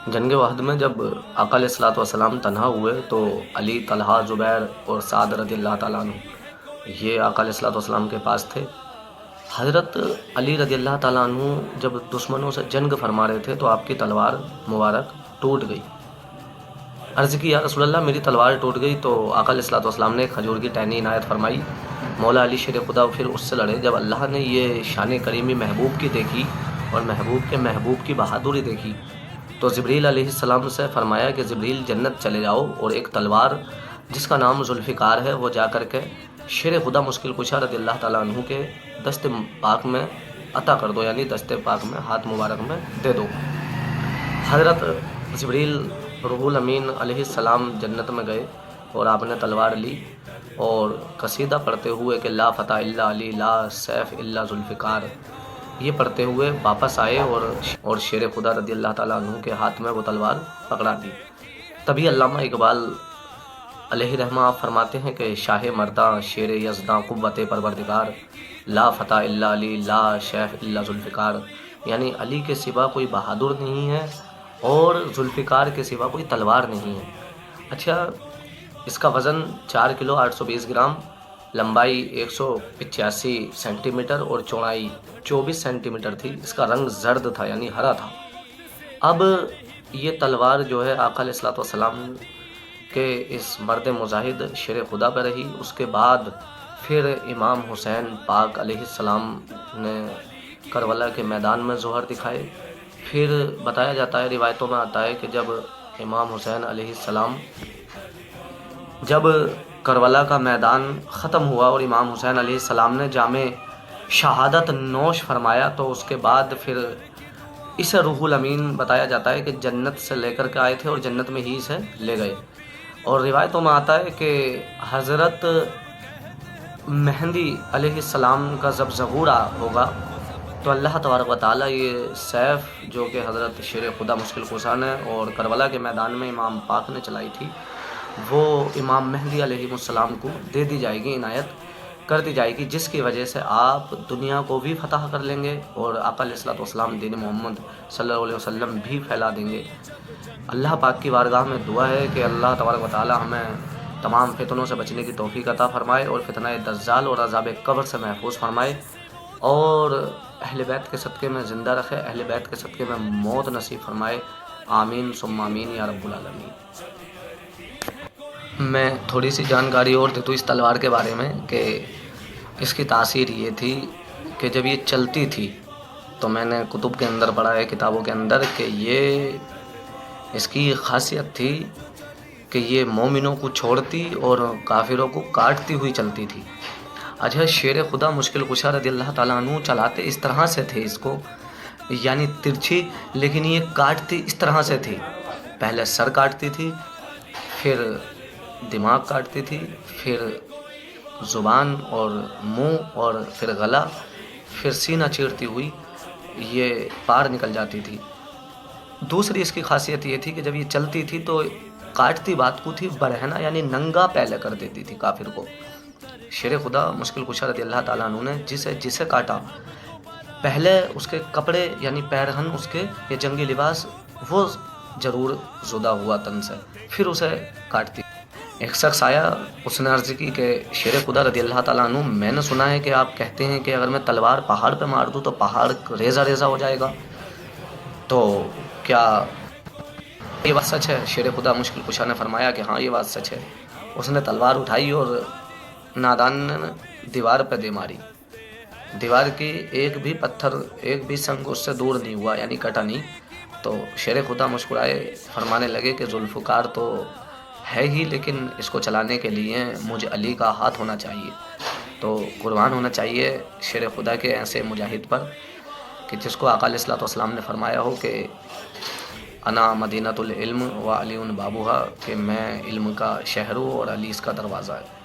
جنگ وحد میں جب آقا علیہ الصلوۃ والسلام تنہا ہوئے تو علی، طلحہ، زبیر اور سعد رضی اللہ تعالیٰ عنہ یہ آقا علیہ الصلوۃ والسلام کے پاس تھے۔ حضرت علی رضی اللہ تعالیٰ عنہ جب دشمنوں سے جنگ فرما رہے تھے تو آپ کی تلوار مبارک ٹوٹ گئی۔ عرض کی یا رسول اللہ میری تلوار ٹوٹ گئی، تو آقا علیہ الصلوۃ والسلام نے کھجور کی ٹہنی عنایت فرمائی۔ مولا علی شیر خدا پھر اس سے لڑے۔ جب اللہ نے یہ شان کریمی محبوب کی دیکھی اور محبوب کے محبوب کی بہادری دیکھی تو جبریل علیہ السلام سے فرمایا کہ جبریل جنت چلے جاؤ اور ایک تلوار جس کا نام ذوالفقار ہے وہ جا کر کے شیر خدا مشکل کشا رضی اللہ تعالیٰ عنہ کے دست پاک میں عطا کر دو، یعنی دست پاک میں ہاتھ مبارک میں دے دو۔ حضرت جبریل روح الامین علیہ السلام جنت میں گئے اور آپ نے تلوار لی اور قصیدہ پڑھتے ہوئے کہ لا فتح الا علی، لا سیف الا ذوالفقار، یہ پڑھتے ہوئے واپس آئے اور شیر خدا رضی اللہ تعالیٰ عنہ کے ہاتھ میں وہ تلوار پکڑا دی۔ تبھی علامہ اقبال علیہ رحمہ آپ فرماتے ہیں کہ شاہ مرداں شیر یزداں قوت پروردگار، لا فتح الا علی، لا سیف الا ذوالفقار، یعنی علی کے سوا کوئی بہادر نہیں ہے اور ذوالفقار کے سوا کوئی تلوار نہیں ہے۔ اچھا، اس کا وزن 4 کلو 820 گرام، لمبائی 185 سینٹی میٹر اور چوڑائی 24 سینٹی میٹر تھی۔ اس کا رنگ زرد تھا، یعنی ہرا تھا۔ اب یہ تلوار جو ہے آقا علیہ الصلوۃ والسلام کے اس مرد مجاہد شیر خدا پہ رہی۔ اس کے بعد پھر امام حسین پاک علیہ السلام نے کربلا کے میدان میں ظہور دکھائے۔ پھر بتایا جاتا ہے، روایتوں میں آتا ہے کہ جب امام حسین علیہ السلام جب کربلا کا میدان ختم ہوا اور امام حسین علیہ السلام نے جام شہادت نوش فرمایا تو اس کے بعد پھر اسے روح الامین بتایا جاتا ہے کہ جنت سے لے کر کے آئے تھے اور جنت میں ہی اسے لے گئے۔ اور روایتوں میں آتا ہے کہ حضرت مہدی علیہ السلام کا جب ظہور ہوگا تو اللہ تبارک و تعالیٰ یہ سیف جو کہ حضرت شیر خدا مشکل کشا نے اور کربلا کے میدان میں امام پاک نے چلائی تھی، وہ امام مہدی علیہ السلام کو دے دی جائے گی، عنایت کر دی جائے گی، جس کی وجہ سے آپ دنیا کو بھی فتح کر لیں گے اور آقا علیہ الصلوۃ والسلام دین محمد صلی اللہ علیہ وسلم بھی پھیلا دیں گے۔ اللہ پاک کی بارگاہ میں دعا ہے کہ اللہ تبارک و تعالیٰ ہمیں تمام فتنوں سے بچنے کی توفیق عطا فرمائے اور فتنہ دجال اور عذاب قبر سے محفوظ فرمائے اور اہل بیت کے صدقے میں زندہ رکھے، اہل بیت کے صدقے میں موت نصیب فرمائے۔ آمین ثم آمین یا رب العالمین۔ میں تھوڑی سی جانکاری اور دے دوں اس تلوار کے بارے میں کہ اس کی تاثیر یہ تھی کہ جب یہ چلتی تھی تو میں نے کتب کے اندر پڑھا ہے، کتابوں کے اندر، کہ یہ اس کی خاصیت تھی کہ یہ مومنوں کو چھوڑتی اور کافروں کو کاٹتی ہوئی چلتی تھی۔ اچھا، شیر خدا مشکل کشا رضی اللہ تعالیٰ عنہ چلاتے اس طرح سے تھے اس کو، یعنی ترچھی، لیکن یہ کاٹتی اس طرح سے تھی۔ پہلے سر کاٹتی تھی، پھر دماغ کاٹتی تھی، پھر زبان اور منہ اور پھر گلا، پھر سینہ چیرتی ہوئی یہ پار نکل جاتی تھی۔ دوسری اس کی خاصیت یہ تھی کہ جب یہ چلتی تھی تو کاٹتی بات کو تھی برہنہ، یعنی ننگا پہلے کر دیتی تھی کافر کو۔ شیر خدا مشکل کشا رضی اللہ تعالیٰ عنہ نے جسے کاٹا، پہلے اس کے کپڑے یعنی پیرہن اس کے یا جنگی لباس وہ ضرور زدہ ہوا تن سے، پھر اسے کاٹتی۔ ایک شخص آیا، اس نے عرض کی کہ شیر خدا رضی اللہ تعالیٰ عنہ، میں نے سنا ہے کہ آپ کہتے ہیں کہ اگر میں تلوار پہاڑ پہ مار دوں تو پہاڑ ریزہ ریزہ ہو جائے گا، تو کیا یہ بات سچ ہے؟ شیر خدا مشکل کشا نے فرمایا کہ ہاں یہ بات سچ ہے۔ اس نے تلوار اٹھائی اور نادان نے دیوار پہ دے ماری۔ دیوار کی ایک بھی پتھر، ایک بھی سنگ اس سے دور نہیں ہوا، یعنی کٹا نہیں۔ تو شیر خدا مسکرائے، فرمانے لگے کہ ذوالفقار تو ہے ہی، لیکن اس کو چلانے کے لیے مجھے علی کا ہاتھ ہونا چاہیے، تو قربان ہونا چاہیے شیر خدا کے ایسے مجاہد پر کہ جس کو آقا علیہ الصلوۃ والسلام نے فرمایا ہو کہ انا مدینۃ العلم و علی بابوہا، کہ میں علم کا شہر ہوں اور علی اس کا دروازہ ہے۔